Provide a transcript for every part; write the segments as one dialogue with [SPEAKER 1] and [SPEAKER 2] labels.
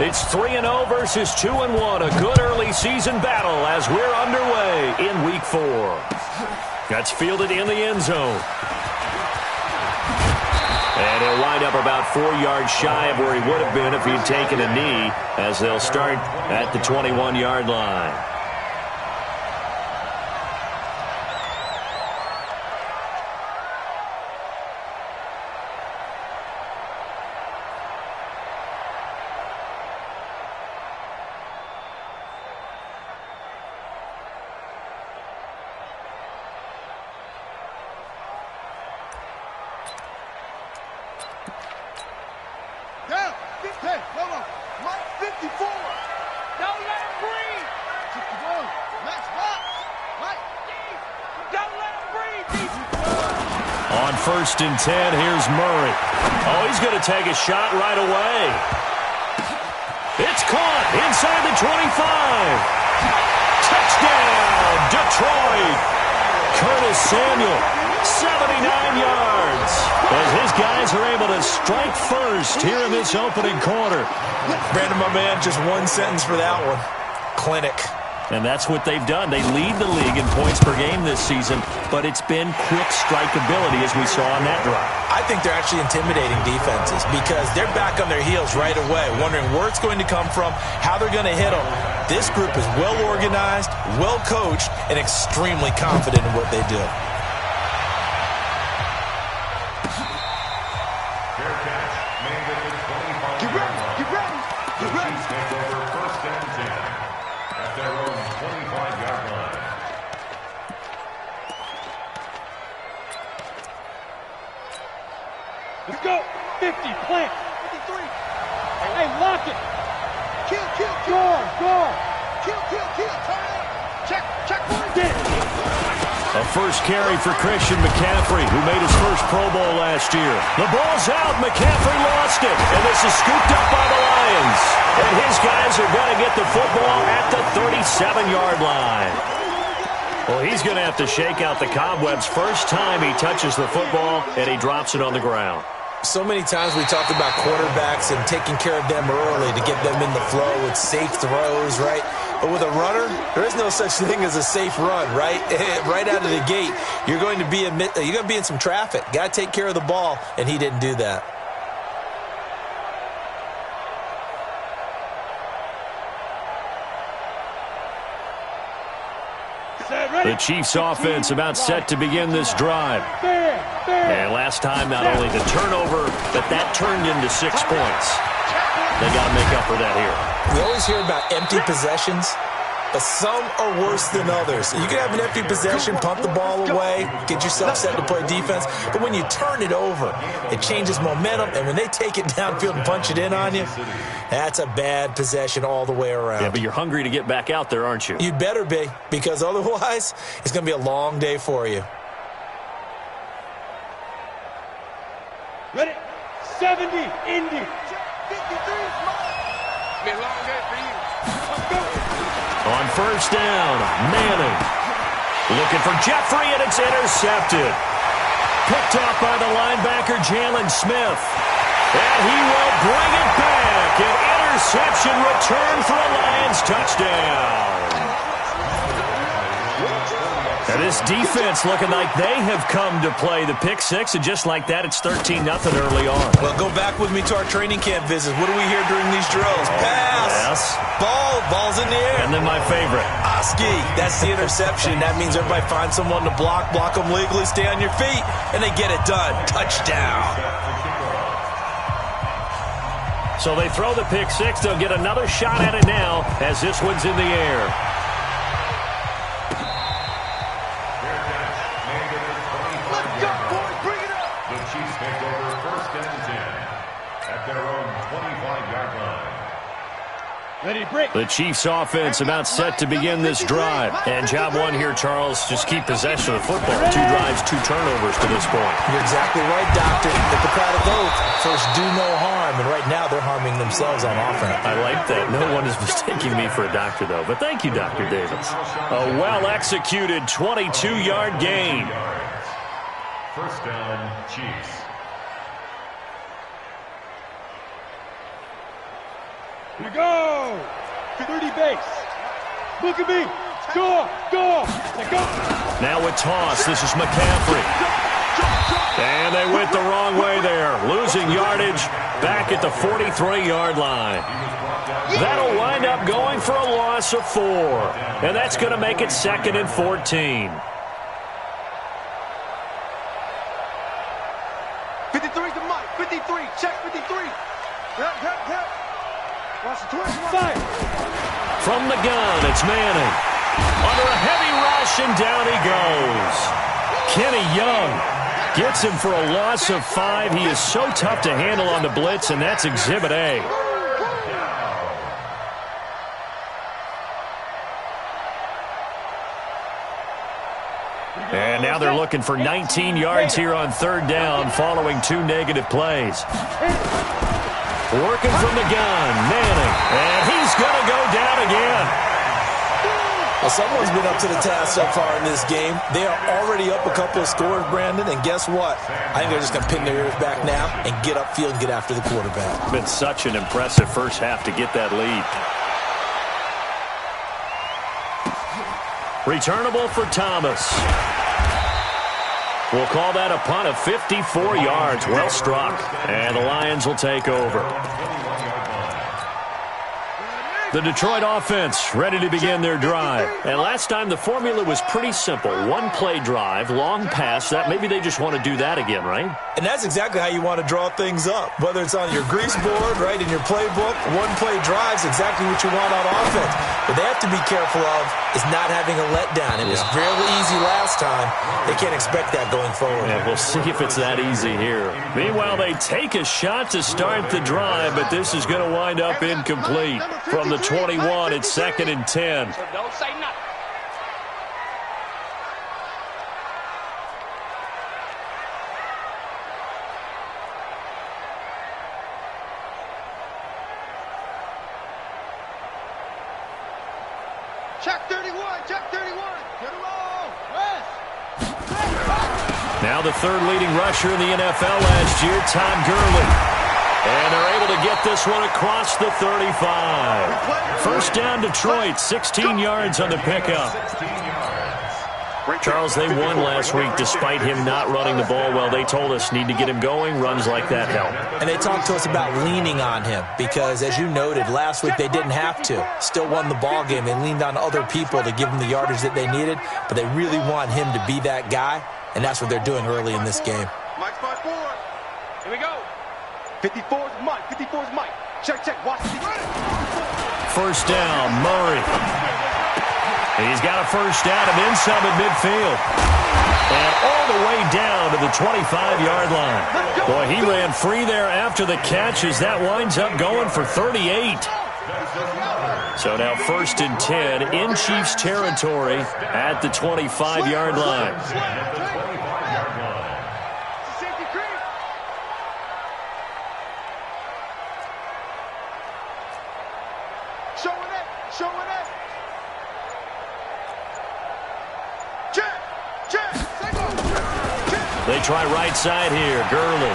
[SPEAKER 1] It's 3-0 versus 2-1. A good early season battle as we're underway in Week 4. That's fielded in the end zone. And he'll wind up about 4 yards shy of where he would have been if he'd taken a knee, as they'll start at the 21-yard line. First and 10, here's Murray. Oh, he's going to take a shot right away. It's caught inside the 25. Touchdown, Detroit. Curtis Samuel, 79 yards. As his guys are able to strike first here in this opening quarter.
[SPEAKER 2] Brandon, my man, just one sentence for that one. Clinic.
[SPEAKER 1] And that's what they've done. They lead the league in points per game this season, but it's been quick strikeability as we saw on that drive.
[SPEAKER 2] I think they're actually intimidating defenses because they're back on their heels right away, wondering where it's going to come from, how they're going to hit them. This group is well organized, well coached, and extremely confident in what they do.
[SPEAKER 3] Get ready, get ready, get ready. Take over first and 10 at their own 25-yard line.
[SPEAKER 4] Let's go. 50, plant. 53. Hey, lock it. Kill, kill, kill. Guard. Kill, kill, kill. Turn it. Check one.
[SPEAKER 1] A first carry for Christian McCaffrey, who made his first Pro Bowl last year. The ball's out. McCaffrey lost it. And this is scooped up by the Lions. And his guys are going to get the football at the 37-yard line. Well, he's going to have to shake out the cobwebs first time he touches the football, and he drops it on the ground.
[SPEAKER 2] So many times we talked about quarterbacks and taking care of them early to get them in the flow with safe throws, right? But with a runner, there is no such thing as a safe run, right? Right out of the gate, you're going to be in some traffic. Got to take care of the ball, and he didn't do that.
[SPEAKER 1] The Chiefs offense about set to begin this drive. And last time, not only the turnover, but that turned into 6 points. They got to make up for that here.
[SPEAKER 2] We always hear about empty possessions, but some are worse than others. You can have an empty possession, pump the ball away, get yourself set to play defense, but when you turn it over, it changes momentum, and when they take it downfield and punch it in on you, that's a bad possession all the way around.
[SPEAKER 1] Yeah, but you're hungry to get back out there, aren't you?
[SPEAKER 2] You'd better be, because otherwise, it's going to be a long day for you.
[SPEAKER 4] Ready? 70, Indy. 53
[SPEAKER 5] is mine. Be a long day for you.
[SPEAKER 4] Let's go.
[SPEAKER 1] On first down, Manning. Looking for Jeffrey, and it's intercepted. Picked off by the linebacker, Jalen Smith. And he will bring it back. An interception return for a Lions touchdown. And this defense looking like they have come to play the pick six, and just like that, it's 13-0 early on.
[SPEAKER 2] Well, go back with me to our training camp visits. What do we hear during these drills? Pass.
[SPEAKER 1] Yes.
[SPEAKER 2] Ball's in the air.
[SPEAKER 1] And then my favorite.
[SPEAKER 2] Oski, that's the interception. That means everybody finds someone to block them legally, stay on your feet, and they get it done. Touchdown.
[SPEAKER 1] So they throw the pick six. They'll get another shot at it now as this one's in the air. The Chiefs offense about set to begin this drive. And job one here, Charles, just keep possession of the football. 2 drives, 2 turnovers to this point.
[SPEAKER 2] You're exactly right, Doctor. Hippocratic oath, first do no harm. And right now they're harming themselves on offense.
[SPEAKER 1] I like that. No one is mistaking me for a doctor, though. But thank you, Dr. Davis. A well-executed 22-yard gain.
[SPEAKER 3] First down, Chiefs.
[SPEAKER 4] Here we go. 30 base. Look at me. Go. Now go.
[SPEAKER 1] Now with toss, this is McCaffrey. And they went the wrong way there. Losing yardage back at the 43-yard line. That'll wind up going for a loss of 4. And that's going to make it 2nd and 14.
[SPEAKER 4] 53 to Mike. 53. Check 53. Help. Watch the twist. Fire.
[SPEAKER 1] From the gun, it's Manning. Under a heavy rush, and down he goes. Kenny Young gets him for a loss of 5. He is so tough to handle on the blitz, and that's Exhibit A. And now they're looking for 19 yards here on 3rd down following 2 negative plays. Working from the gun, Manning. And he's going to go down again.
[SPEAKER 2] Well, someone's been up to the task so far in this game. They are already up a couple of scores, Brandon, and guess what? I think they're just going to pin their ears back now and get upfield and get after the quarterback.
[SPEAKER 1] Been such an impressive first half to get that lead. Returnable for Thomas. We'll call that a punt of 54 yards. Well struck. And the Lions will take over. The Detroit offense ready to begin their drive. And last time the formula was pretty simple. 1-play drive, long pass. That maybe they just want to do that again, right?
[SPEAKER 2] And that's exactly how you want to draw things up. Whether it's on your grease board, right, in your playbook, 1-play drive's exactly what you want on offense. What they have to be careful of is not having a letdown. It was fairly easy last time. They can't expect that going forward.
[SPEAKER 1] Yeah, we'll see if it's that easy here. Meanwhile, they take a shot to start the drive, but this is going to wind up incomplete. From the 21, it's 2nd and 10.
[SPEAKER 5] So don't say nothing.
[SPEAKER 4] Check 31. Check 31. Get it roll. West.
[SPEAKER 1] Now the 3rd leading rusher in the NFL last year, Todd Gurley. And they're able to get this one across the 35. First down, Detroit, 16 yards on the pickup. Charles, they won last week despite him not running the ball well. They told us need to get him going. Runs like that help.
[SPEAKER 2] And they talked to us about leaning on him because, as you noted, last week they didn't have to. Still won the ball game. They leaned on other people to give them the yardage that they needed, but they really want him to be that guy, and that's what they're doing early in this game.
[SPEAKER 4] Mike spot 4.
[SPEAKER 5] Here we go.
[SPEAKER 4] 54 is Mike. 54 is Mike. Check. Watch the
[SPEAKER 1] First down, Murray. He's got a first down and then some at midfield. And all the way down to the 25-yard line. Boy, he ran free there after the catch as that winds up going for 38. So now 1st and 10 in Chiefs territory at the 25-yard line.
[SPEAKER 4] Showing it.
[SPEAKER 1] They try right side here. Gurley.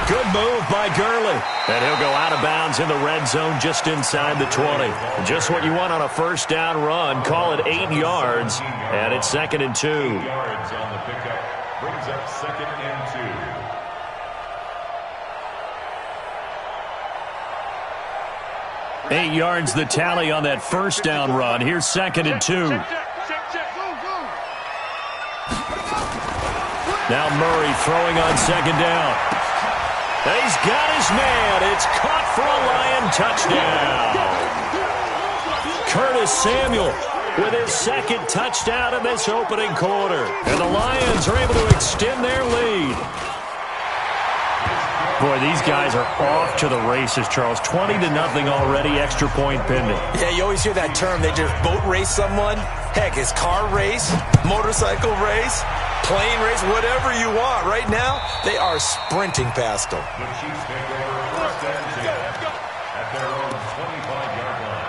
[SPEAKER 1] Good move by Gurley. And he'll go out of bounds in the red zone just inside the 20. Just what you want on a first down run. Call it 8 yards. And it's 2nd and 2.
[SPEAKER 3] 8 yards on the pickup. Brings up 2nd and 2.
[SPEAKER 1] 8 yards the tally on that first down run. Here's 2nd and 2. Now Murray throwing on 2nd down. He's got his man. It's caught for a Lion touchdown. Curtis Samuel with his 2nd touchdown in this opening quarter. And the Lions are able to extend their lead. Boy, these guys are off to the races, Charles. 20-0 already, extra point pending.
[SPEAKER 2] Yeah, you always hear that term. They just boat race someone. Heck, it's car race, motorcycle race, plane race, whatever you want. Right now, they are sprinting past them.
[SPEAKER 3] The Chiefs take over 1st and 10 at their own 25-yard line.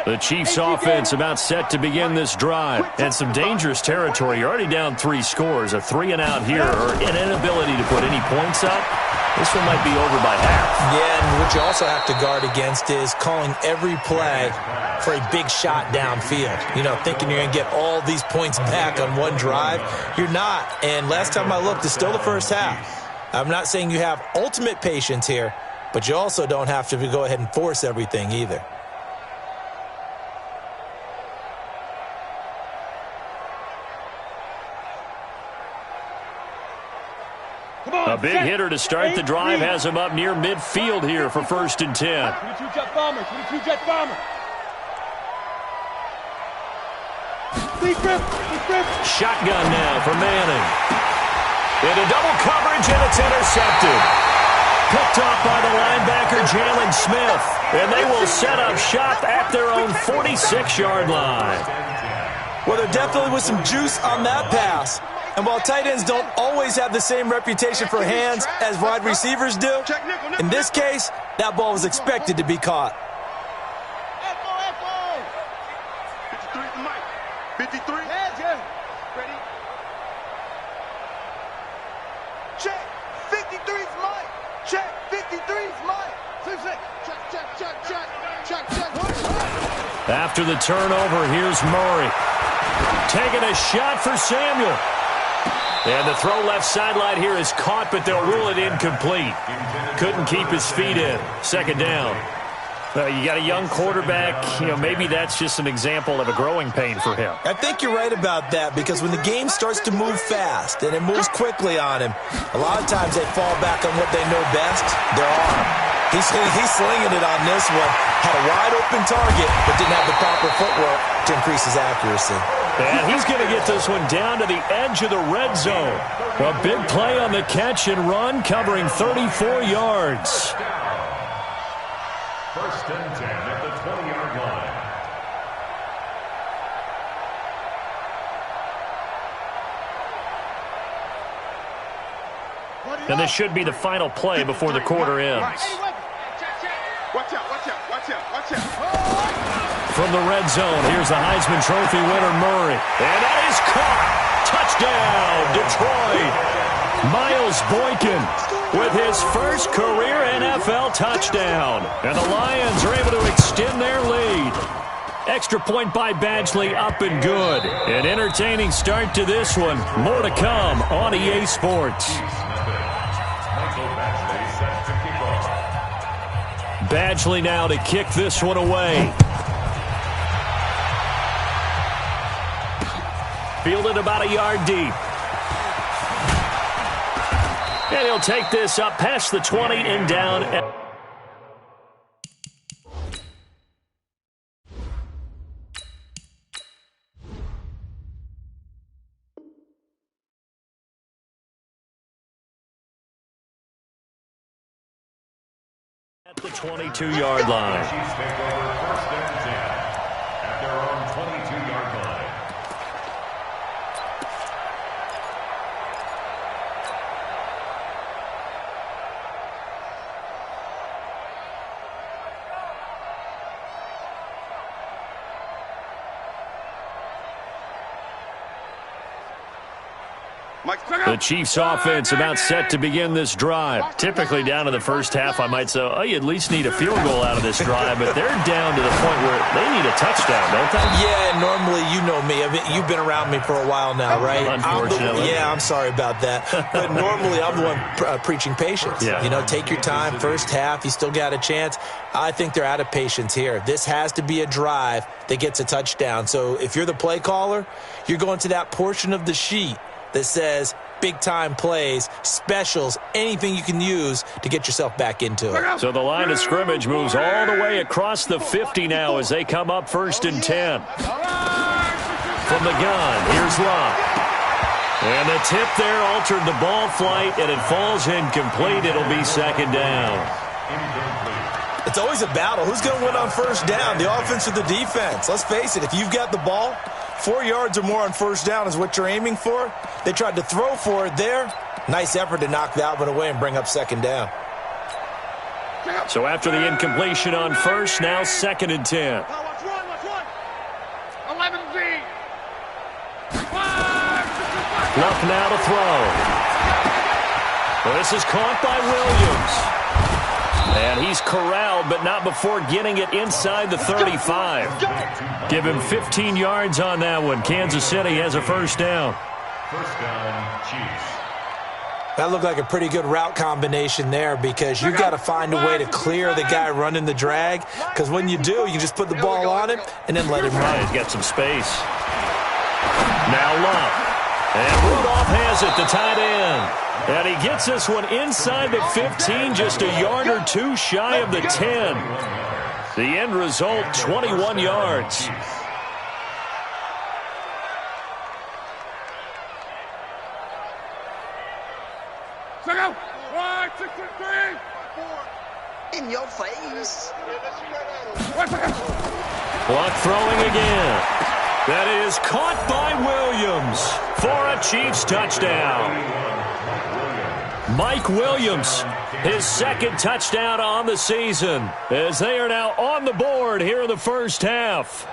[SPEAKER 1] The Chiefs offense about set to begin this drive. And some dangerous territory. You're already down 3 scores. A 3-and-out here or an inability to put any points up. This one might be over by half.
[SPEAKER 2] Yeah, and what you also have to guard against is calling every play for a big shot downfield. You know, thinking you're going to get all these points back on one drive. You're not. And last time I looked, it's still the first half. I'm not saying you have ultimate patience here, but you also don't have to go ahead and force everything either.
[SPEAKER 1] A big hitter to start the drive has him up near midfield here for 1st and 10.
[SPEAKER 4] 22 Jet Bomber, 22 Jet Bomber.
[SPEAKER 1] Shotgun now for Manning. Into double coverage, and it's intercepted. Picked off by the linebacker, Jalen Smith. And they will set up shop at their own 46-yard line.
[SPEAKER 2] Well, there definitely was some juice on that pass. And while tight ends don't always have the same reputation for hands as wide receivers do, in this case, that ball was expected to be caught.
[SPEAKER 5] 53.
[SPEAKER 4] Ready?
[SPEAKER 5] Check. 53's Mike. Check. 53's Mike.
[SPEAKER 4] Check.
[SPEAKER 1] After the turnover, here's Murray. Taking a shot for Samuel. And the throw left sideline here is caught, but they'll rule it incomplete. Couldn't keep his feet in. 2nd down. You got a young quarterback. You know, maybe that's just an example of a growing pain for him.
[SPEAKER 2] I think you're right about that, because when the game starts to move fast and it moves quickly on him, a lot of times they fall back on what they know best, their arm. He's slinging it on this one. Had a wide-open target, but didn't have the proper footwork to increase his accuracy.
[SPEAKER 1] And he's going to get this one down to the edge of the red zone. A big play on the catch and run, covering 34 yards.
[SPEAKER 3] 1st and 10 at the 20-yard line.
[SPEAKER 1] And this should be the final play before the quarter ends.
[SPEAKER 5] Watch out.
[SPEAKER 1] From the red zone, here's the Heisman Trophy winner, Murray. And that is caught. Touchdown, Detroit. Miles Boykin with his first career NFL touchdown. And the Lions are able to extend their lead. Extra point by Badgley, up and good. An entertaining start to this one. More to come on EA Sports. Badgley now to kick this one away. Fielded about a yard deep. And he'll take this up past the 20 and down. At the 22-yard line.
[SPEAKER 3] Chiefs take over 1st and 10 at their own 22-yard line.
[SPEAKER 1] The Chiefs offense about set to begin this drive. Typically down to the first half, I might say, oh, you at least need a field goal out of this drive, but they're down to the point where they need a touchdown, don't they?
[SPEAKER 2] Yeah, normally, you know me. I mean, you've been around me for a while now, right?
[SPEAKER 1] Unfortunately.
[SPEAKER 2] I'm sorry about that. But normally, I'm the one preaching patience.
[SPEAKER 1] Yeah.
[SPEAKER 2] You know, take your time. First half, you still got a chance. I think they're out of patience here. This has to be a drive that gets a touchdown. So if you're the play caller, you're going to that portion of the sheet that says big-time plays, specials, anything you can use to get yourself back into it.
[SPEAKER 1] So the line of scrimmage moves all the way across the 50 now as they come up 1st and 10. From the gun, here's Love. And the tip there altered the ball flight, and it falls incomplete. It'll be 2nd down.
[SPEAKER 2] It's always a battle. Who's going to win on 1st down, the offense or the defense? Let's face it, if you've got the ball, 4 yards or more on 1st down is what you're aiming for. They tried to throw for it there. Nice effort to knock that one away and bring up 2nd down.
[SPEAKER 1] So after the incompletion on 1st, now 2nd and 10. Luck now to throw. Well, this is caught by Williams. And he's corralled, but not before getting it inside the 35. Give him 15 yards on that one. Kansas City has a first down.
[SPEAKER 3] First down, Chiefs.
[SPEAKER 2] That looked like a pretty good route combination there because you've got to find a way to clear the guy running the drag, because when you do, you just put the ball on him and then let him run.
[SPEAKER 1] He's got some space. Now Luck. And Rudolph has it, the tight end. And he gets this one inside the 15, just a yard or two shy of the 10. The end result, 21 yards.
[SPEAKER 5] Check out. 1, 6, 3.
[SPEAKER 6] In your face.
[SPEAKER 1] Luck throwing again. That is caught by Williams for a Chiefs touchdown. Mike Williams, his second touchdown on the season, as they are now on the board here in the first half.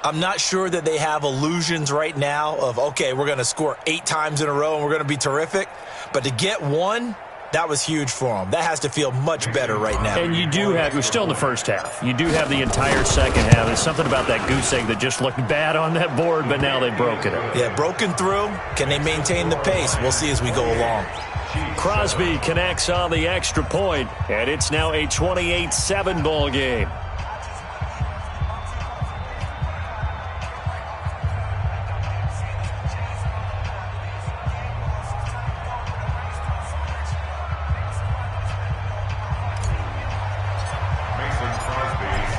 [SPEAKER 2] I'm not sure that they have illusions right now of, okay, we're going to score 8 times in a row and we're going to be terrific. But to get one, that was huge for them. That has to feel much better right now.
[SPEAKER 1] And you do have, we're still in the first half. You do have the entire second half. There's something about that goose egg that just looked bad on that board, but now they've broken it.
[SPEAKER 2] Yeah, broken through. Can they maintain the pace? We'll see as we go along.
[SPEAKER 1] Crosby connects on the extra point, and it's now a 28-7 ball game.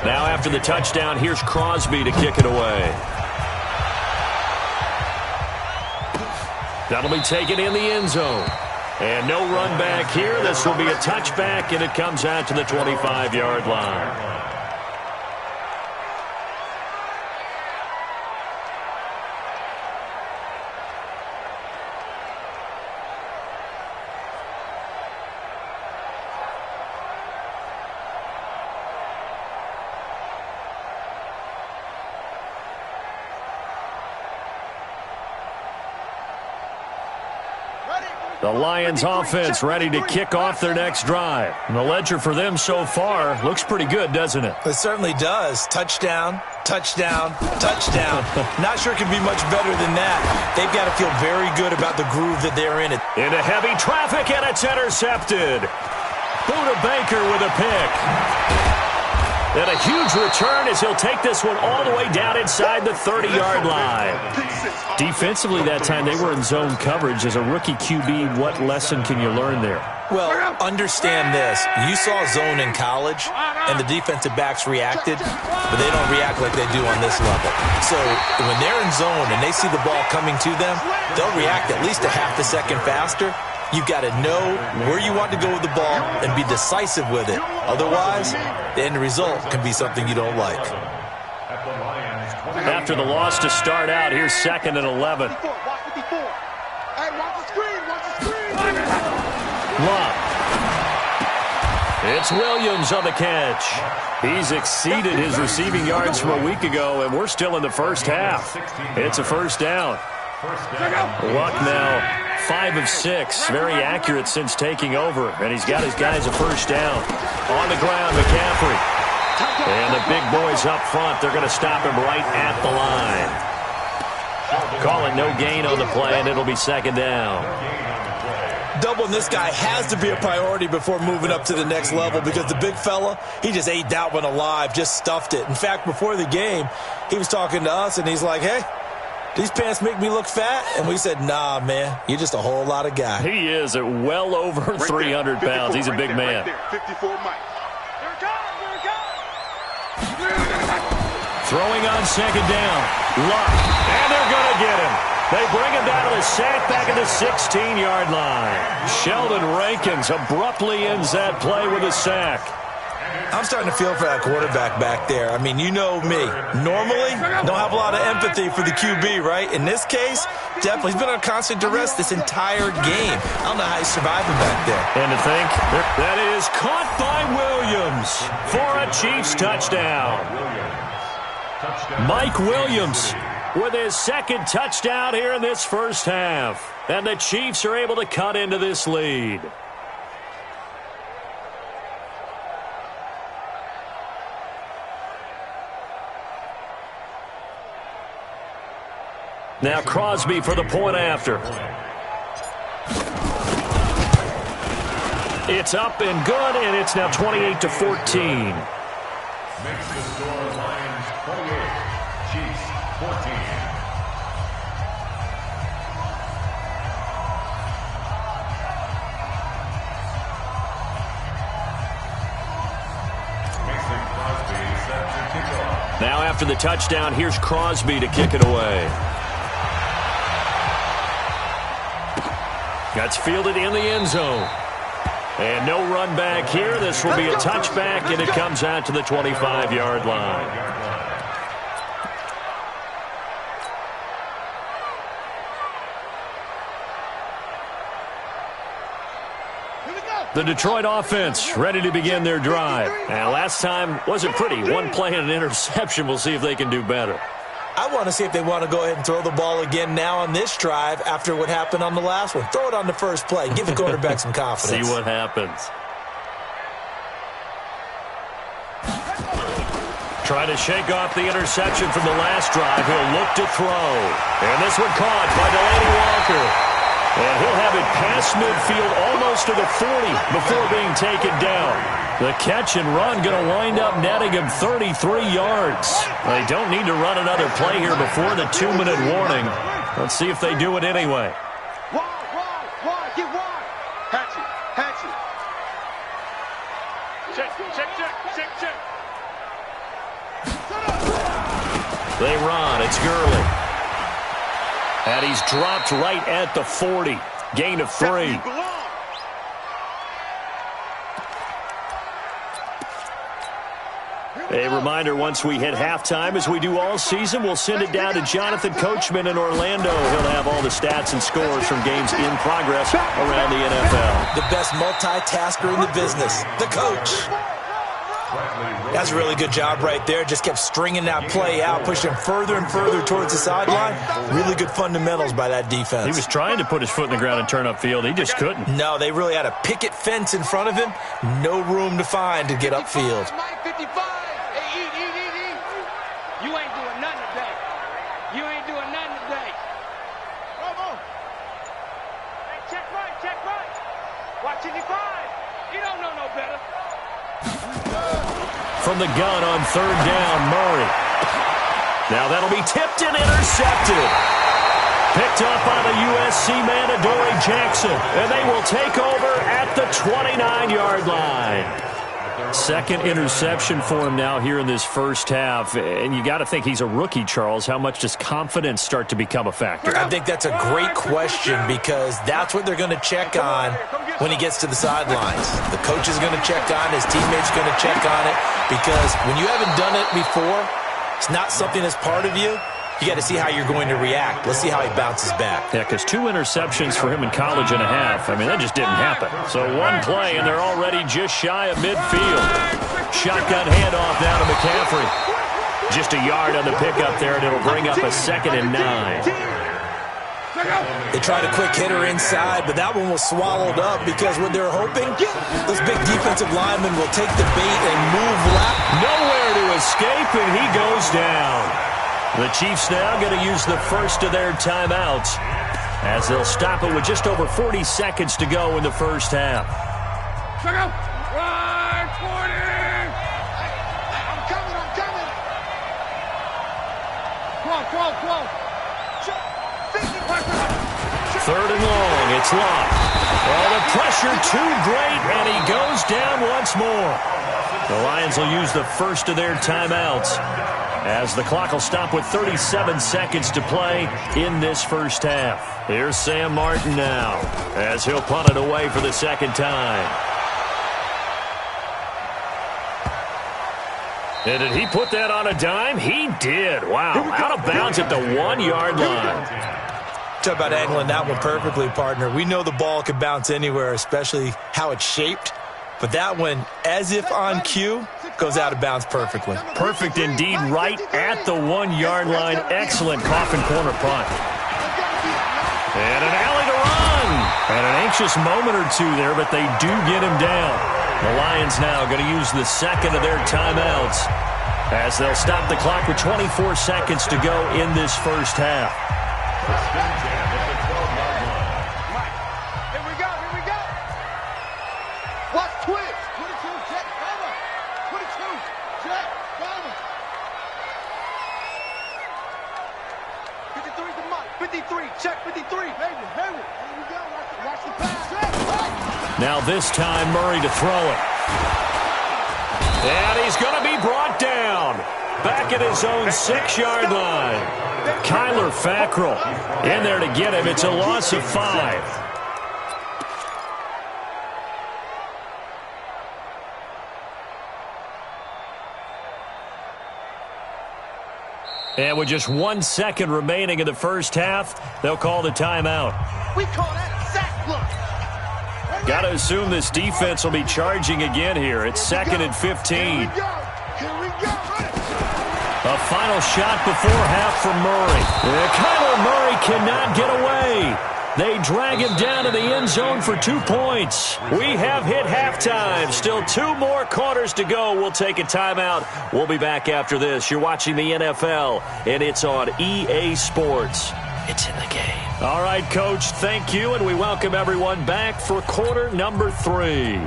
[SPEAKER 1] Now after the touchdown, here's Crosby to kick it away. That'll be taken in the end zone. And no run back here. This will be a touchback, and it comes out to the 25-yard line. The Lions offense ready to kick off their next drive. And the ledger for them so far looks pretty good, doesn't it?
[SPEAKER 2] It certainly does. Touchdown, touchdown, touchdown. Not sure it can be much better than that. They've got to feel very good about the groove that they're in.
[SPEAKER 1] Into heavy traffic, and it's intercepted. Buda Baker with a pick. And a huge return as he'll take this one all the way down inside the 30-yard line. Defensively that time, they were in zone coverage. As a rookie QB, what lesson can you learn there?
[SPEAKER 2] Well, understand this. You saw zone in college, and the defensive backs reacted, but they don't react like they do on this level. So when they're in zone and they see the ball coming to them, they'll react at least a half a second faster. You've got to know where you want to go with the ball and be decisive with it. Otherwise, the end result can be something you don't like.
[SPEAKER 1] After the loss to start out, here's 2nd and 11. Luck. It's Williams on the catch. He's exceeded his receiving yards from a week ago, and we're still in the first half. It's a first down. Luck now 5 of 6, very accurate since taking over, and he's got his guys a first down. On the ground, McCaffrey. And the big boys up front, they're going to stop him right at the line. Call it no gain on the play, and it'll be 2nd down.
[SPEAKER 2] Doubling this guy has to be a priority before moving up to the next level, because the big fella, he just ate that one alive, just stuffed it. In fact, before the game, he was talking to us, and he's like, hey, these pants make me look fat? And we said, nah, man, you're just a whole lot of guy.
[SPEAKER 1] He is at well over 300 pounds. He's a big man.
[SPEAKER 5] 54 Mike.
[SPEAKER 1] Throwing on 2nd down. Luck. And they're going to get him. They bring him down to the sack back at the 16-yard line. Sheldon Rankins abruptly ends that play with a sack.
[SPEAKER 2] I'm starting to feel for that quarterback back there. I mean, you know me. Normally, don't have a lot of empathy for the QB, right? In this case, definitely. He's been on constant duress this entire game. I don't know how he's surviving back there.
[SPEAKER 1] And to think, that is caught by Williams for a Chiefs touchdown. Mike Williams, with his second touchdown here in this first half. And the Chiefs are able to cut into this lead. Now Crosby for the point after. It's up and good, and it's now 28-14.
[SPEAKER 3] Makes the score Lions 28, Chiefs 14. Mason Crosby set to kick off.
[SPEAKER 1] Now after the touchdown, here's Crosby to kick it away. That's fielded in the end zone. And no run back here. This will be a touchback, and it comes out to the 25-yard line. The Detroit offense ready to begin their drive. And last time wasn't pretty. One play and an interception. We'll see if they can do better.
[SPEAKER 2] I want to see if they want to go ahead and throw the ball again now on this drive after what happened on the last one. Throw it on the first play. Give the quarterback some confidence.
[SPEAKER 1] See what happens. Try to shake off the interception from the last drive. He'll look to throw. And this one caught by Delaney Walker. And he'll have it past midfield almost to the 40 before being taken down. The catch and run going to wind up netting him 33 yards. They don't need to run another play here before the 2-minute warning. Let's see if they do it anyway.
[SPEAKER 4] Wide, get wide. Hatch it. Check.
[SPEAKER 1] They run. It's Gurley. And he's dropped right at the 40. Gain of 3. A reminder, once we hit halftime, as we do all season, we'll send it down to Jonathan Coachman in Orlando. He'll have all the stats and scores from games in progress around the NFL.
[SPEAKER 2] The best multitasker in the business, the coach. That's a really good job right there. Just kept stringing that play out, pushing him further and further towards the sideline. Really good fundamentals by that defense.
[SPEAKER 1] He was trying to put his foot in the ground and turn upfield. He just couldn't.
[SPEAKER 2] No, they really had a picket fence in front of him. No room to find to get upfield.
[SPEAKER 4] You ain't doing nothing today. Come on. Hey, check right. Watch it, 5. You don't know no better.
[SPEAKER 1] From the gun on third down, Murray. Now that'll be tipped and intercepted. Picked up by the USC man, Adoree Jackson. And they will take over at the 29-yard line. Second interception for him now here in this first half. And you got to think he's a rookie, Charles. How much does confidence start to become a factor?
[SPEAKER 2] I think that's a great question because that's what they're going to check on when he gets to the sidelines. The coach is going to check on, his teammates are going to check on it, because when you haven't done it before, it's not something that's part of you. You got to see how you're going to react. Let's see how he bounces back.
[SPEAKER 1] Yeah, because 2 interceptions for him in college and a half. I mean, that just didn't happen. So one play, and they're already just shy of midfield. Shotgun handoff now to McCaffrey. Just a yard on the pickup there, and it'll bring up a 2nd and 9.
[SPEAKER 2] They tried a quick hitter inside, but that one was swallowed up because what they're hoping, those big defensive linemen will take the bait and move left.
[SPEAKER 1] Nowhere to escape, and he goes down. The Chiefs now going to use the first of their timeouts as they'll stop it with just over 40 seconds to go in the first half.
[SPEAKER 5] Right, 40!
[SPEAKER 4] I'm coming. Come on.
[SPEAKER 1] Third and long, it's locked. Oh, the pressure too great, and he goes down once more. The Lions will use the first of their timeouts as the clock will stop with 37 seconds to play in this first half. Here's Sam Martin now as he'll punt it away for the second time. And did he put that on a dime? He did. Wow, out of bounds at the 1-yard line.
[SPEAKER 2] Talk about angling that one perfectly, partner. We know the ball can bounce anywhere, especially how it's shaped. But that one, as if on cue, goes out of bounds perfectly.
[SPEAKER 1] Perfect indeed, right at the 1-yard line. Excellent coffin corner punt. And an alley to run. And an anxious moment or two there, but they do get him down. The Lions now going to use the second of their timeouts as they'll stop the clock with 24 seconds to go in this first half.
[SPEAKER 4] Here we go. Watch twist. 22, check, cover. 22, check, cover. 53 to Mike. 53, check, 53. Hayward. Here we go. Watch the pass. Check,
[SPEAKER 1] now this time Murray to throw it. And he's going to be brought down. Back at his own 6-yard line. Kyler Fackrell in there to get him. It's a loss of 5. And with just 1 second remaining in the first half, they'll call the timeout.
[SPEAKER 4] we call that a sack. Look.
[SPEAKER 1] Got to assume this defense will be charging again here. It's 2nd and 15.
[SPEAKER 4] Here we go.
[SPEAKER 1] A final shot before half from Murray. Kyler Murray cannot get away. They drag him down to the end zone for 2 points. We have hit halftime. Still 2 more quarters to go. We'll take a timeout. We'll be back after this. You're watching the NFL, and it's on EA Sports. It's in the game. All right, Coach, thank you, and we welcome everyone back for quarter number 3.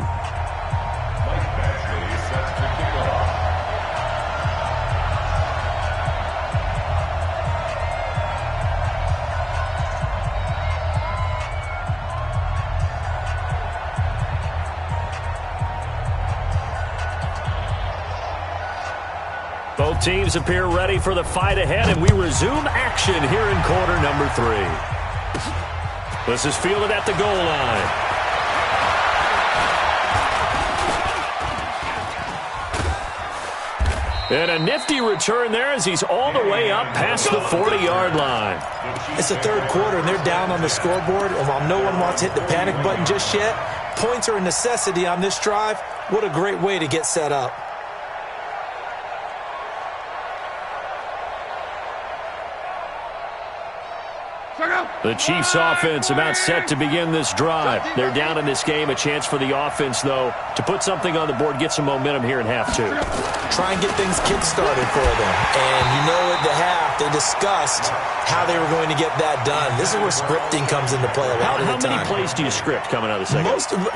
[SPEAKER 1] Both teams appear ready for the fight ahead, and we resume action here in quarter number 3. This is fielded at the goal line. And a nifty return there as he's all the way up past the 40-yard line.
[SPEAKER 2] It's the third quarter, and they're down on the scoreboard. And while no one wants to hit the panic button just yet, points are a necessity on this drive. What a great way to get set up.
[SPEAKER 1] The Chiefs offense about set to begin this drive. They're down in this game. A chance for the offense, though, to put something on the board, get some momentum here in half 2.
[SPEAKER 2] Try and get things kick-started for them. And you know at the half, they discussed how they were going to get that done. This is where scripting comes into play a lot of the time.
[SPEAKER 1] How many plays do you script coming out of the second?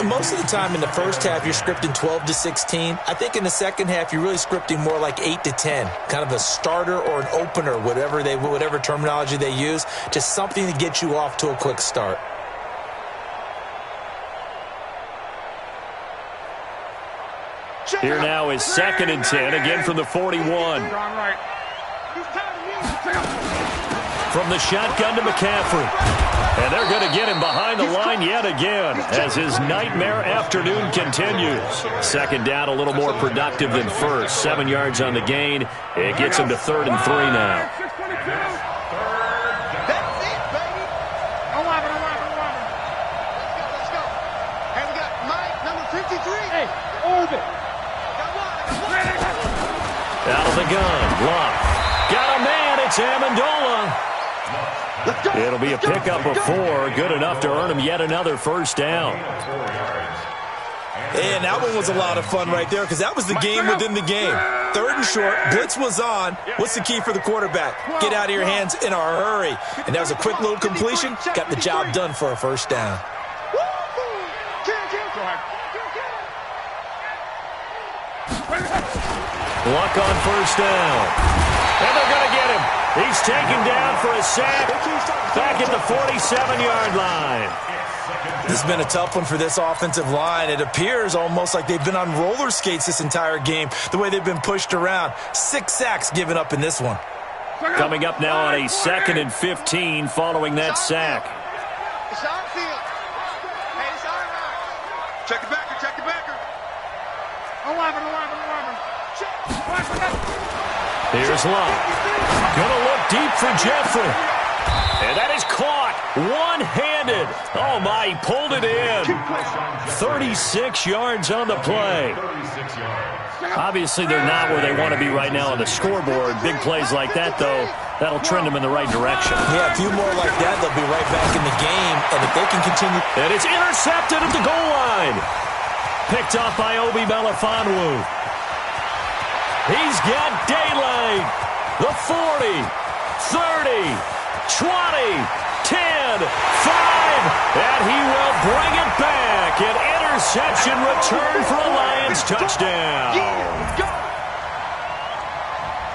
[SPEAKER 2] Most of the time in the first half, you're scripting 12 to 16. I think in the second half, you're really scripting more like 8 to 10. Kind of a starter or an opener, whatever terminology they use. Just something to get you off to a quick start.
[SPEAKER 1] Here now is 2nd and 10, again from the 41. From the shotgun to McCaffrey. And they're going to get him behind the line yet again as his nightmare afternoon continues. 2nd down, a little more productive than first. 7 yards on the gain. It gets him to 3rd and 3 now. Out of the gun, Luck. Got a man, it's Amendola. It'll be a pickup of 4, good enough to earn him yet another first down.
[SPEAKER 2] And that one was a lot of fun right there because that was the game within the game. 3rd and short, blitz was on. What's the key for the quarterback? Get out of your hands in a hurry. And that was a quick little completion. Got the job done for a first down.
[SPEAKER 1] Luck on first down. And they're going to get him. He's taken down for a sack back at the 47-yard line.
[SPEAKER 2] This has been a tough one for this offensive line. It appears almost like they've been on roller skates this entire game, the way they've been pushed around. 6 sacks given up in this one.
[SPEAKER 1] Coming up now on a 2nd and 15 following that sack.
[SPEAKER 4] It's our field. Hey, it's our line. Check the backer, check the backer. 11.
[SPEAKER 1] Here's Luck. Gonna look deep for Jeffrey. And that is caught one-handed. Oh, my, he pulled it in. 36 yards on the play.
[SPEAKER 3] 36 yards.
[SPEAKER 1] Obviously, they're not where they want to be right now on the scoreboard. Big plays like that, though, that'll trend them in the right direction.
[SPEAKER 2] Yeah, a few more like that, they'll be right back in the game. And if they can continue...
[SPEAKER 1] And it's intercepted at the goal line. Picked off by Obi Melifonwu. He's got daylight. The 40, 30, 20, 10, 5, and he will bring it back. An interception return for a Lions touchdown.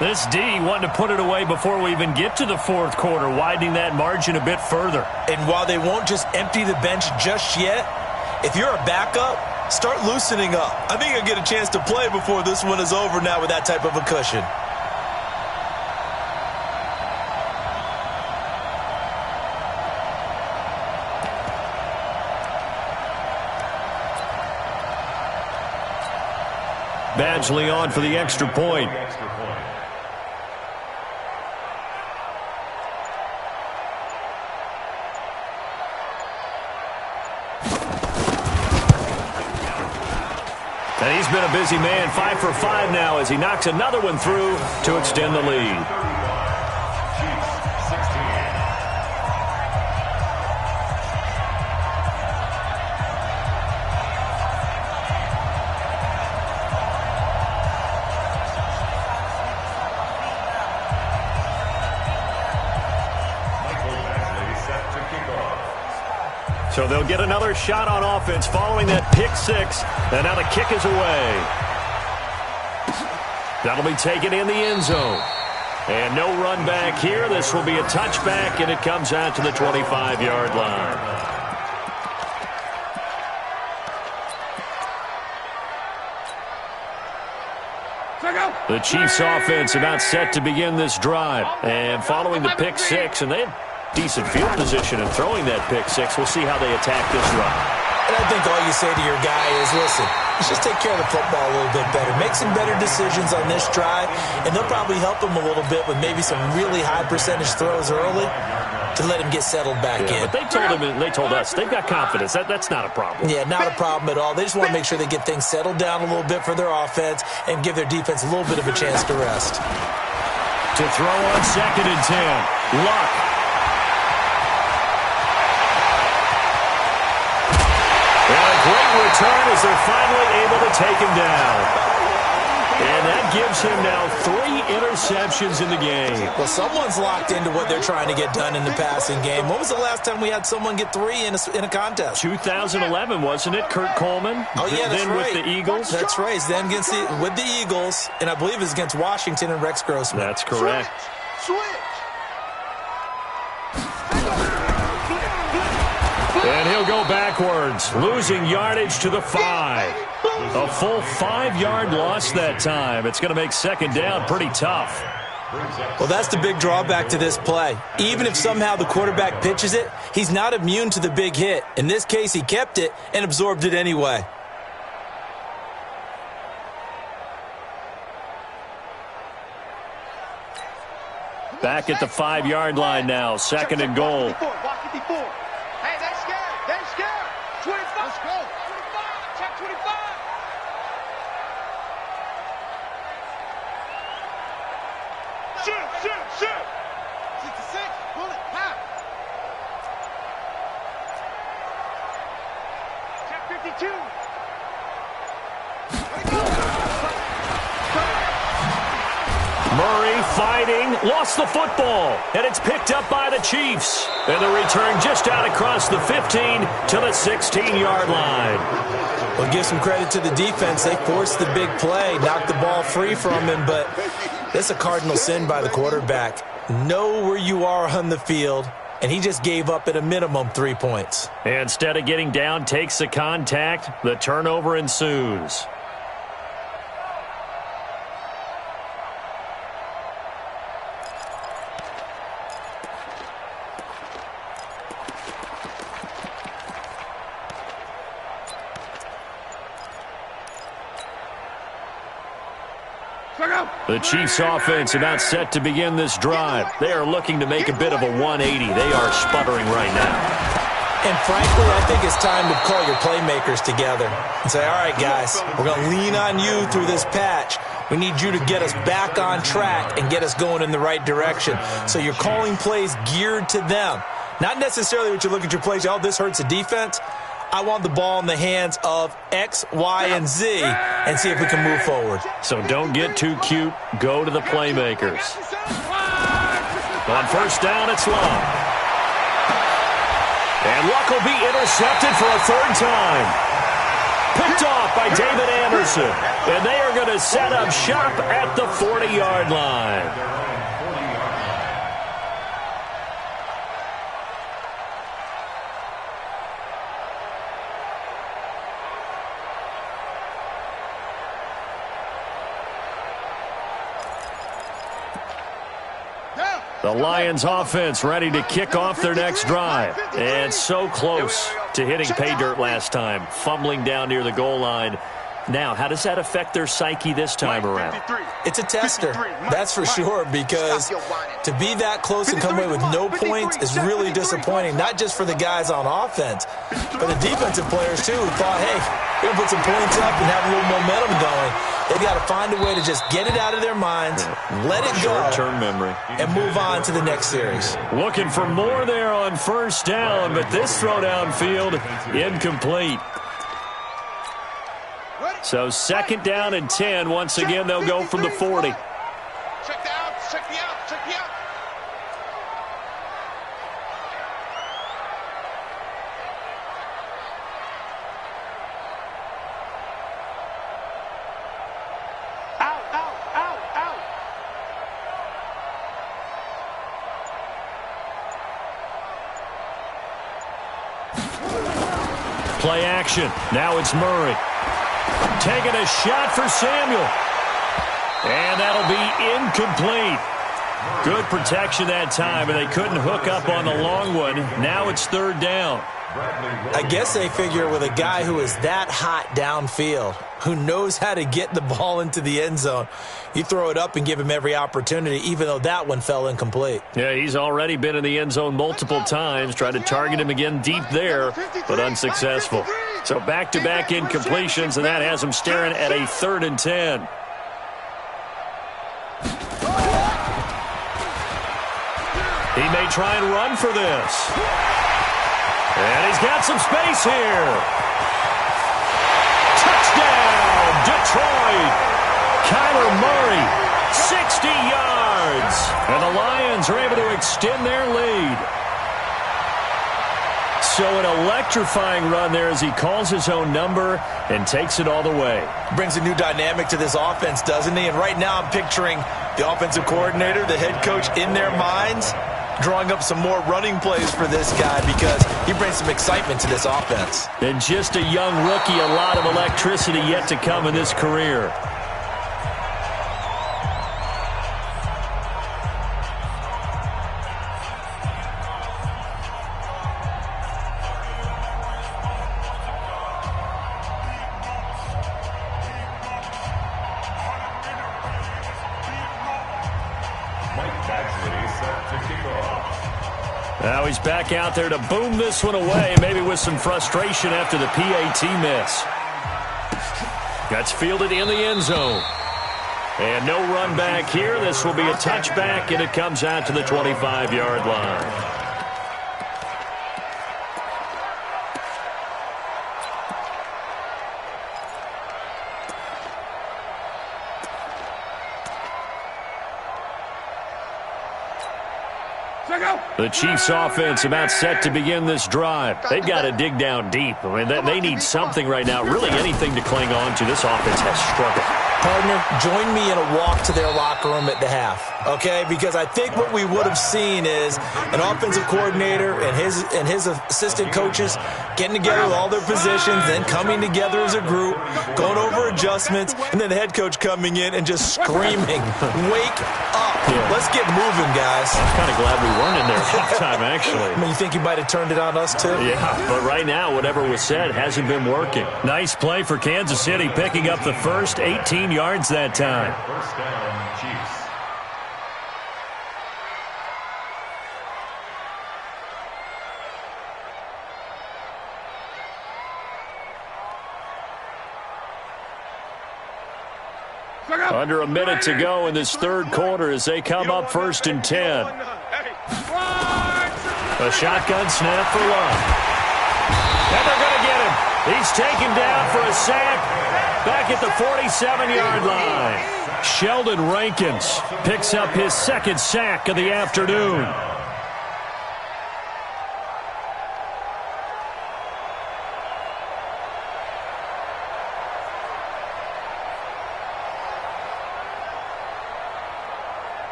[SPEAKER 1] This D wanted to put it away before we even get to the fourth quarter, widening that margin a bit further.
[SPEAKER 2] And while they won't just empty the bench just yet, if you're a backup, start loosening up. I think you'll get a chance to play before this one is over now with that type of a cushion.
[SPEAKER 1] Badgley on for the extra point. And he's been a busy man, 5 for 5 now as he knocks another one through to extend the lead. So they'll get another shot on offense following that pick six. And now the kick is away. That'll be taken in the end zone. And no run back here. This will be a touchback, and it comes out to the 25-yard line. The Chiefs offense about set to begin this drive. And following the pick six, and they had decent field position and throwing that pick six. We'll see how they attack this run.
[SPEAKER 2] And I think all you say to your guy is, listen, let's just take care of the football a little bit better. Make some better decisions on this drive, and they'll probably help him a little bit with maybe some really high percentage throws early to let him get settled back in.
[SPEAKER 1] But they told us they've got confidence. That's not a problem.
[SPEAKER 2] Yeah, not a problem at all. They just want to make sure they get things settled down a little bit for their offense and give their defense a little bit of a chance to rest.
[SPEAKER 1] To throw on 2nd and 10. Luck. And a great return as they're finally able to take him down. And that gives him now 3 interceptions in the game.
[SPEAKER 2] Well, someone's locked into what they're trying to get done in the passing game. When was the last time we had someone get 3 in a contest?
[SPEAKER 1] 2011, wasn't it? Kurt Coleman?
[SPEAKER 2] Oh, yeah, that's
[SPEAKER 1] then
[SPEAKER 2] right.
[SPEAKER 1] with the Eagles?
[SPEAKER 2] That's right. Then with the Eagles, and I believe it was against Washington and Rex Grossman.
[SPEAKER 1] That's correct.
[SPEAKER 4] Switch.
[SPEAKER 1] And he'll go backwards, losing yardage to the 5. A full 5-yard loss that time. It's going to make 2nd down pretty tough.
[SPEAKER 2] Well, that's the big drawback to this play. Even if somehow the quarterback pitches it, he's not immune to the big hit. In this case, he kept it and absorbed it anyway.
[SPEAKER 1] Back at the 5-yard line now, 2nd and goal.
[SPEAKER 4] Hey, they scared. They scared. 25. Let's go. 25. Check 25. Shoot. 66. Bullet. Half. Check 52.
[SPEAKER 1] Murray fighting, lost the football, and it's picked up by the Chiefs. And the return just out across the 15 to the 16-yard line.
[SPEAKER 2] Well, give some credit to the defense. They forced the big play, knocked the ball free from him, but that's a cardinal sin by the quarterback. Know where you are on the field, and he just gave up at a minimum 3 points.
[SPEAKER 1] Instead of getting down, takes the contact. The turnover ensues. The Chiefs offense about set to begin this drive. They are looking to make a bit of a 180. They are sputtering right now.
[SPEAKER 2] And frankly, I think it's time to call your playmakers together and say, all right, guys, we're going to lean on you through this patch. We need you to get us back on track and get us going in the right direction. So you're calling plays geared to them. Not necessarily what you look at your plays, oh, this hurts the defense. I want the ball in the hands of X, Y, and Z and see if we can move forward.
[SPEAKER 1] So don't get too cute. Go to the playmakers. On first down, it's Luck. And Luck will be intercepted for a third time. Picked off by David Anderson. And they are going to set up shop at the 40-yard line. The Lions offense ready to kick off their next drive. And so close to hitting pay dirt last time, fumbling down near the goal line. Now, how does that affect their psyche this time around?
[SPEAKER 2] It's a tester, that's for sure, because to be that close and come away with no points is really disappointing, not just for the guys on offense, but the defensive players, too, who thought, hey, we're going to put some points up and have a little momentum going. They've got to find a way to just get it out of their minds, let it go,
[SPEAKER 1] short-term memory,
[SPEAKER 2] and move on to the next series.
[SPEAKER 1] Looking for more there on first down, but this throw downfield incomplete. So second down and 10. Once again, they'll go from the 40.
[SPEAKER 5] Check the out, check the out, check the out.
[SPEAKER 4] Out, out, out, out.
[SPEAKER 1] Play action. Now it's Murray. Taking a shot for Samuel. And that'll be incomplete. Good protection that time, and they couldn't hook up on the long one. Now it's third down.
[SPEAKER 2] I guess they figure with a guy who is that hot downfield, who knows how to get the ball into the end zone, you throw it up and give him every opportunity, even though that one fell incomplete.
[SPEAKER 1] Yeah, he's already been in the end zone multiple times, tried to target him again deep there, but unsuccessful. So back-to-back incompletions, and that has him staring at a 3rd and 10. He may try and run for this. And he's got some space here. Touchdown, Detroit. Kyler Murray, 60 yards. And the Lions are able to extend their lead. So an electrifying run there as he calls his own number and takes it all the way.
[SPEAKER 2] Brings a new dynamic to this offense, doesn't he? And right now I'm picturing the offensive coordinator, the head coach in their minds, drawing up some more running plays for this guy because he brings some excitement to this offense.
[SPEAKER 1] And just a young rookie, a lot of electricity yet to come in this career. Now he's back out there to boom this one away, maybe with some frustration after the PAT miss. That's fielded in the end zone. And no run back here. This will be a touchback, and it comes out to the 25-yard line. The Chiefs offense about set to begin this drive. They've got to dig down deep. I mean, they need something right now, really anything to cling on to. This offense has struggled.
[SPEAKER 2] Partner, join me in a walk to their locker room at the half, okay? Because I think what we would have seen is an offensive coordinator and his assistant coaches getting together with all their positions, then coming together as a group, going over adjustments, and then the head coach coming in and just screaming, "Wake up. Let's get moving, guys."
[SPEAKER 1] I'm kind of glad we weren't in there at halftime, actually.
[SPEAKER 2] I mean, you think he might have turned it on us, too?
[SPEAKER 1] Yeah, but right now, whatever was said hasn't been working. Nice play for Kansas City, picking up the first 18 yards that time.
[SPEAKER 3] First down, Chiefs.
[SPEAKER 1] Under a minute to go in this third quarter as they come up 1st and 10. A shotgun snap for Love. And they're going to get him. He's taken down for a sack back at the 47-yard line. Sheldon Rankins picks up his second sack of the afternoon.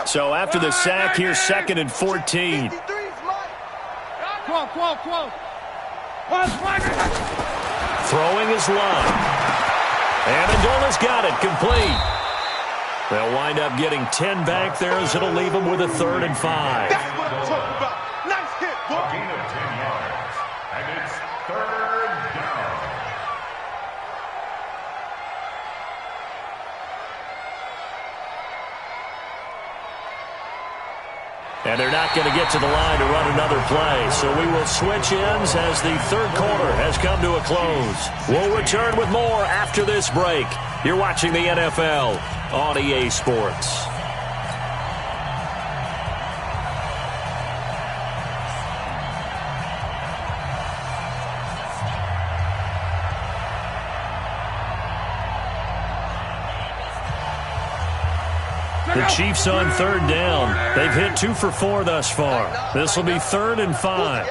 [SPEAKER 1] So after the sack, here's 2nd and 14.
[SPEAKER 4] 12.
[SPEAKER 1] Throwing his line. Amendola's got it, complete. They'll wind up getting 10 back there as it'll leave them with a 3rd and 5.
[SPEAKER 4] That's what I'm talking about. Nice hit, boy.
[SPEAKER 3] Gain of 10 yards. And it's 3rd down.
[SPEAKER 1] And they're not going to get to the line to run another play. So we will switch ends as the third quarter has come to a close. We'll return with more after this break. You're watching the NFL on EA Sports. The Chiefs on 3rd down. They've hit 2 for 4 thus far. This will be 3rd and 5.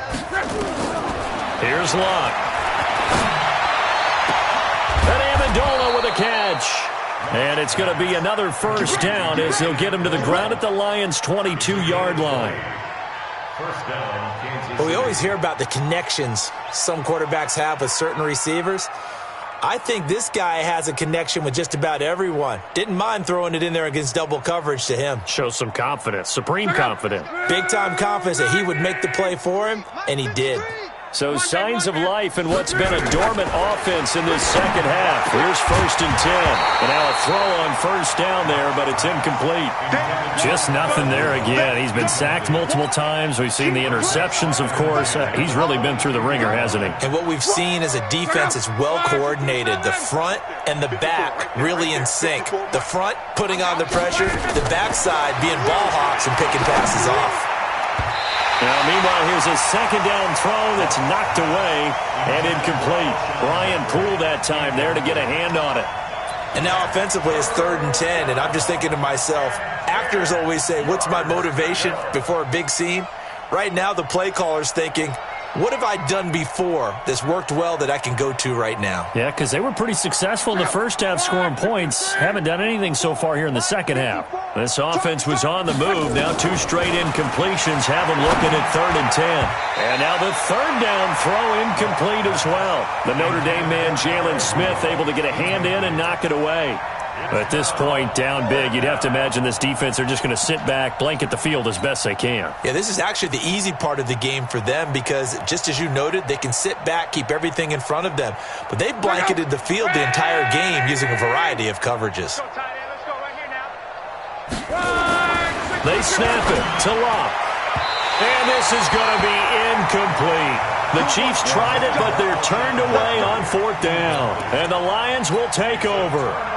[SPEAKER 1] Here's Locke. And Amendola with a catch. And it's going to be another first down as they'll get him to the ground at the Lions' 22-yard line.
[SPEAKER 2] Well, we always hear about the connections some quarterbacks have with certain receivers. I think this guy has a connection with just about everyone. Didn't mind throwing it in there against double coverage to him.
[SPEAKER 1] Shows some confidence, supreme confidence.
[SPEAKER 2] Big-time confidence that he would make the play for him, and he did.
[SPEAKER 1] So signs of life in what's been a dormant offense in this second half. Here's 1st and 10. And now a throw on first down there, but it's incomplete. Just nothing there again. He's been sacked multiple times. We've seen the interceptions, of course. He's really been through the ringer, hasn't he?
[SPEAKER 2] And what we've seen is a defense that's well coordinated. The front and the back really in sync. The front putting on the pressure, the backside being ball hawks and picking passes off.
[SPEAKER 1] Now, meanwhile, here's a second down throw that's knocked away and incomplete. Ryan Poole that time there to get a hand on it.
[SPEAKER 2] And now offensively it's 3rd and 10, and I'm just thinking to myself, actors always say, what's my motivation before a big scene? Right now the play caller's thinking, what have I done before that's worked well that I can go to right now?
[SPEAKER 1] Yeah, because they were pretty successful in the first half scoring points. Haven't done anything so far here in the second half. This offense was on the move. Now 2 straight incompletions have them looking at 3rd and 10. And now the 3rd down throw incomplete as well. The Notre Dame man, Jalen Smith, able to get a hand in and knock it away. At this point, down big, you'd have to imagine this defense are just going to sit back, blanket the field as best they can.
[SPEAKER 2] Yeah, this is actually the easy part of the game for them because, just as you noted, they can sit back, keep everything in front of them. But they've blanketed the field the entire game using a variety of coverages.
[SPEAKER 1] They snap it to Locke. And this is going to be incomplete. The Chiefs tried it, but they're turned away on 4th down. And the Lions will take over.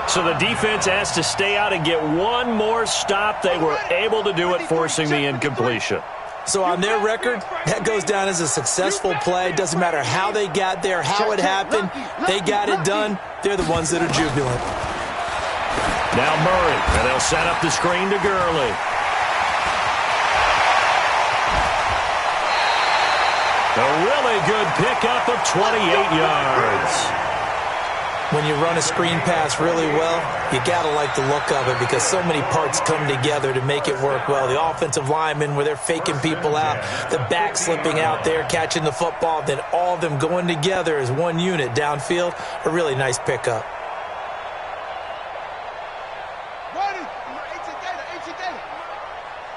[SPEAKER 1] So the defense has to stay out and get one more stop. They were able to do it, forcing the incompletion.
[SPEAKER 2] So on their record, that goes down as a successful play. Doesn't matter how they got there, how it happened. They got it done. They're the ones that are jubilant.
[SPEAKER 1] Now Murray, and they'll set up the screen to Gurley. A really good pickup of 28 yards.
[SPEAKER 2] When you run a screen pass really well, you got to like the look of it because so many parts come together to make it work well. The offensive linemen, where they're faking people out, the back slipping out there, catching the football, then all of them going together as one unit downfield, a really nice pickup.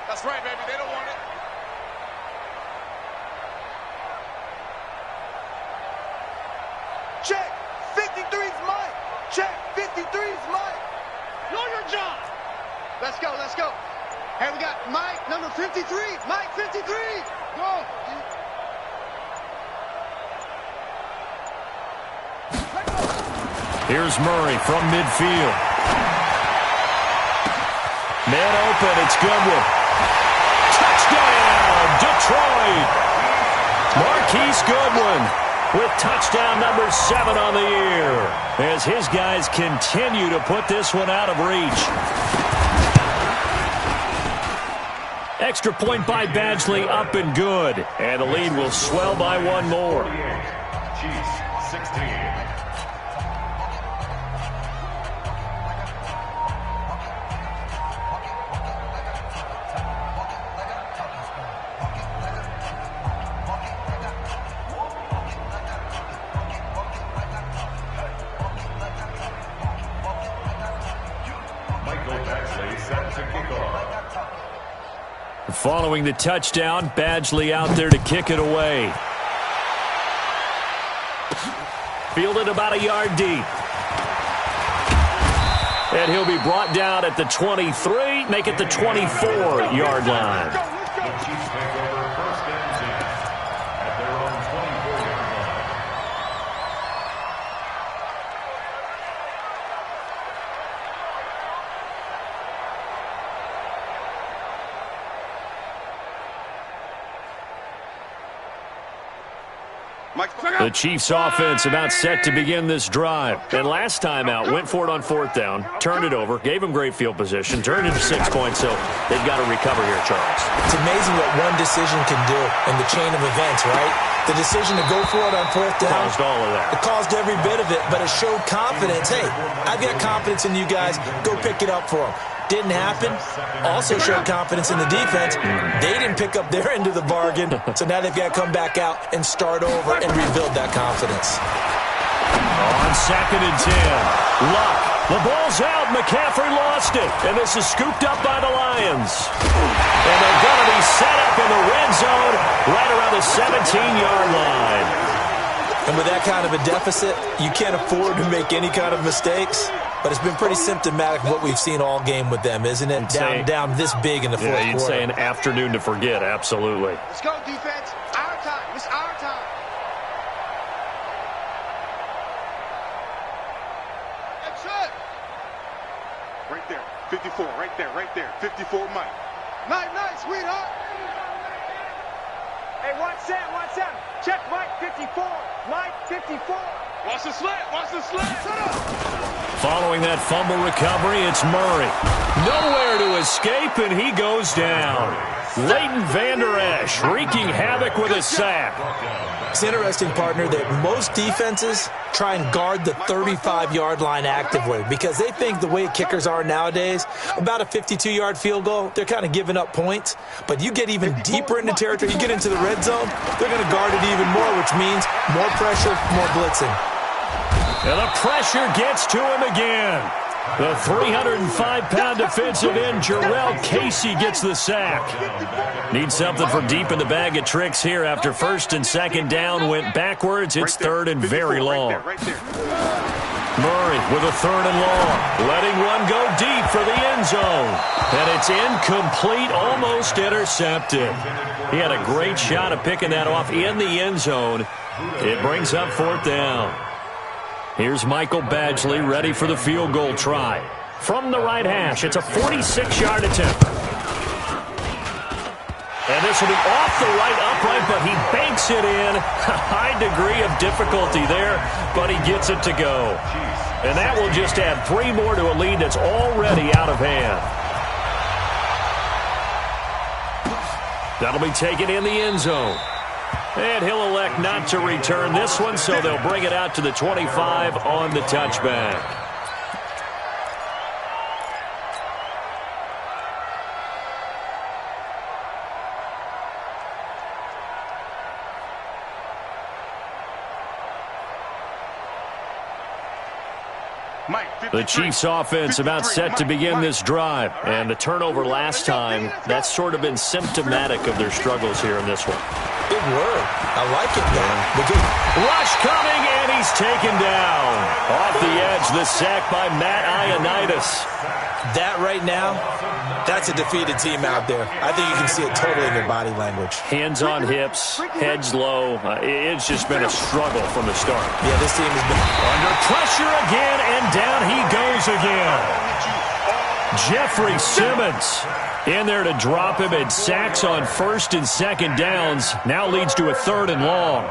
[SPEAKER 5] That's right, baby. They don't want it.
[SPEAKER 4] Check. 53's Mike. Check. 53's Mike. Know your job. Let's go. Let's go. Hey, we got Mike, number 53. Mike, 53. Go.
[SPEAKER 1] Here's Murray from midfield. Man open, it's Goodwin. Touchdown, Detroit! Marquise Goodwin with touchdown number 7 on the year as his guys continue to put this one out of reach. Extra point by Badgley, up and good. And the lead will swell by 1 more.
[SPEAKER 3] Chiefs 16.
[SPEAKER 1] Following the touchdown, Badgley out there to kick it away. Fielded about a yard deep. And he'll be brought down at the 23, make it the 24-yard line.
[SPEAKER 3] The Chiefs take over 1st and 10 at their own 24-yard line.
[SPEAKER 1] The Chiefs offense about set to begin this drive. And last time out, went for it on 4th down, turned it over, gave them great field position, turned it to 6 points, so they've got to recover here, Charles.
[SPEAKER 2] It's amazing what one decision can do in the chain of events, right? The decision to go for it on 4th down.
[SPEAKER 1] Caused all of that.
[SPEAKER 2] It caused every bit of it, but it showed confidence. Hey, I've got confidence in you guys. Go pick it up for them. Didn't happen. Also showed confidence in the defense. They didn't pick up their end of the bargain, so now they've got to come back out and start over and rebuild that confidence.
[SPEAKER 1] On 2nd and 10, Luck. The ball's out. McCaffrey lost it, and this is scooped up by the Lions. And they're going to be set up in the red zone right around the 17-yard line.
[SPEAKER 2] And with that kind of a deficit, you can't afford to make any kind of mistakes. But it's been pretty symptomatic of what we've seen all game with them, isn't it? Down this big in the fourth quarter.
[SPEAKER 1] You'd say an afternoon to forget, absolutely.
[SPEAKER 4] Let's go, defense. Our time. It's our time. That's it.
[SPEAKER 5] Right there. 54. Right there. 54, Mike.
[SPEAKER 4] Night, sweetheart.
[SPEAKER 6] Hey, watch Sam. Check Mike 54. Mike 54.
[SPEAKER 5] Watch the slant.
[SPEAKER 4] Shut up.
[SPEAKER 1] Following that fumble recovery, it's Murray. Nowhere to escape, and he goes down. Leighton Vander Esch wreaking havoc with a sack.
[SPEAKER 2] It's interesting, partner, that most defenses try and guard the 35-yard line actively because they think the way kickers are nowadays, about a 52-yard field goal, they're kind of giving up points. But you get even deeper into territory, you get into the red zone, they're going to guard it even more, which means more pressure, more blitzing.
[SPEAKER 1] And the pressure gets to him again. The 305-pound defensive end, Jarrell Casey, gets the sack. Needs something from deep in the bag of tricks here after 1st and 2nd down went backwards. It's 3rd and very long.
[SPEAKER 5] Right there.
[SPEAKER 1] Murray with a 3rd and long. Letting one go deep for the end zone. And it's incomplete, almost intercepted. He had a great shot at picking that off in the end zone. It brings up 4th down. Here's Michael Badgley ready for the field goal try. From the right hash, it's a 46-yard attempt. And this will be off the right upright, but he banks it in. A high degree of difficulty there, but he gets it to go. And that will just add 3 more to a lead that's already out of hand. That'll be taken in the end zone. And he'll elect not to return this one, so they'll bring it out to the 25 on the touchback. The Chiefs offense about set to begin this drive. And the turnover last time, that's sort of been symptomatic of their struggles here in this one.
[SPEAKER 2] It word. I like it now.
[SPEAKER 1] Rush coming, and he's taken down. Off the edge, the sack by Matt Ioannidis.
[SPEAKER 2] That right now, that's a defeated team out there. I think you can see it totally in their body language.
[SPEAKER 1] Hands on hips, heads low. It's just been a struggle from the start.
[SPEAKER 2] Yeah, this team has been
[SPEAKER 1] under pressure again, and down he goes again. Jeffrey Simmons in there to drop him, and sacks on first and second downs. Now leads to a 3rd and long.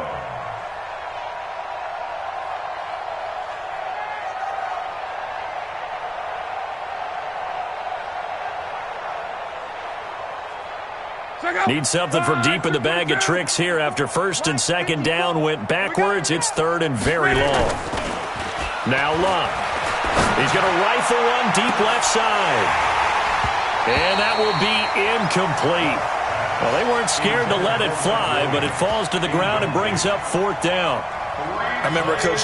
[SPEAKER 1] Need something from deep in the bag of tricks here after first and second down went backwards. It's 3rd and very long. Now Love. He's going to rifle one deep left side. And that will be incomplete. Well, they weren't scared to let it fly, but it falls to the ground and brings up 4th down.
[SPEAKER 2] I remember Coach